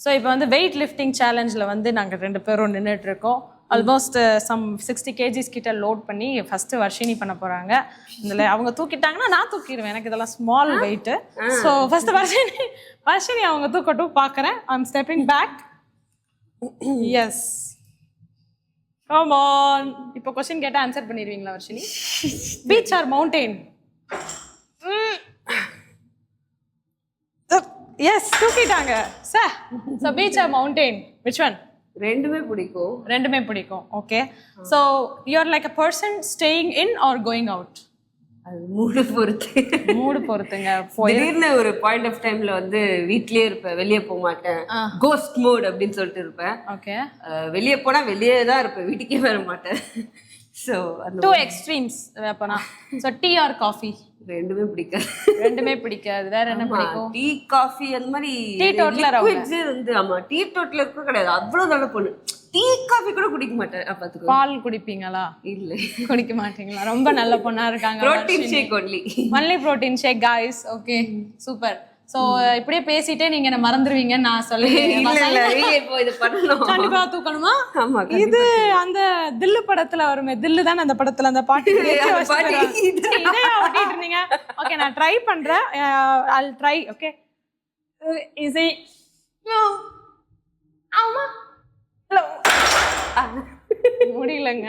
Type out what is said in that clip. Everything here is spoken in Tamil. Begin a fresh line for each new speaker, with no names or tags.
ஸோ இப்போ வந்து வெயிட் லிஃப்டிங் சேலஞ்சில் வந்து நாங்கள் 2 பேரும் நின்றுட்டு இருக்கோம். ஆல்மோஸ்ட் சம் 60 kgs கிட்ட லோட் பண்ணி ஃபஸ்ட்டு வர்ஷினி பண்ண போகிறாங்க. இதில் அவங்க தூக்கிட்டாங்கன்னா நான் தூக்கிடுவேன், எனக்கு இதெல்லாம் small weight. So first Varshini அவங்க தூக்கட்டும் பார்க்குறேன். I'm stepping back. Yes, come on. இப்போ கொஸ்டின் கேட்டால் ஆன்சர் பண்ணிடுவீங்களா Varshini? Beach or mountain? Yes, தூக்கிட்டாங்க sir. So beach or mountain, which one?
ரெண்டுமே பிடிக்கும்.
ரெண்டுமே பிடிக்கும். Okay, so you're like a person staying in or going out?
அது மூடு
பொறுத்துங்க.
திடீர்னு ஒரு பாயிண்ட் ஆஃப் டைம்ல வந்து வீட்லயே இருப்பேன், வெளியே போக மாட்டேன். கோஸ்ட் மோட் அப்படின்னு சொல்லிட்டு இருப்பேன்.
ஓகே,
வெளியே போனா வெளியே தான் இருப்பேன், வீட்டுக்கே வர மாட்டேன். ஸோ அந்த
2 எக்ஸ்ட்ரீம்ஸ் அப்பனா. So tea R coffee?
ரெண்டுமே பிடிக்காது.
ரெண்டுமே பிடிக்காது. வேற என்ன பிடிக்கும்?
டீ காஃபி அந்த மாதிரி.
டீ டோட்டலர்
வந்து ஆமா, டீ டோட்டலர் கூட கிடையாது, அவ்வளவு நல்ல பொண்ணு. டீ காஃபி கூட குடிக்க மாட்டேன். பாத்துக்கோ.
பால் குடிப்பீங்களா?
இல்ல,
குடிக்க மாட்டீங்களா? ரொம்ப நல்ல பொண்ணா இருக்காங்க.
புரோட்டீன் ஷேக் ஒன்லி
புரோட்டீன் ஷேக் गाइस. Okay, super. சோ இப்படியே பேசிட்டே நீங்க என்ன மறந்துடுவீங்கன்னு நான் சொல்லி
இப்போ இது பண்ணணும்.
கண்டிப்பா தூக்கணுமா?
ஆமா.
இது அந்த தில்லு படத்துல வருமே, தில்லு தான் அந்த படத்துல அந்த பாட்டு இதே ஓட்டிட்டு இருந்தீங்க. ஓகே, நான் ட்ரை பண்றேன். I'll try. Okay, is it no ஆமா முடியலங்க.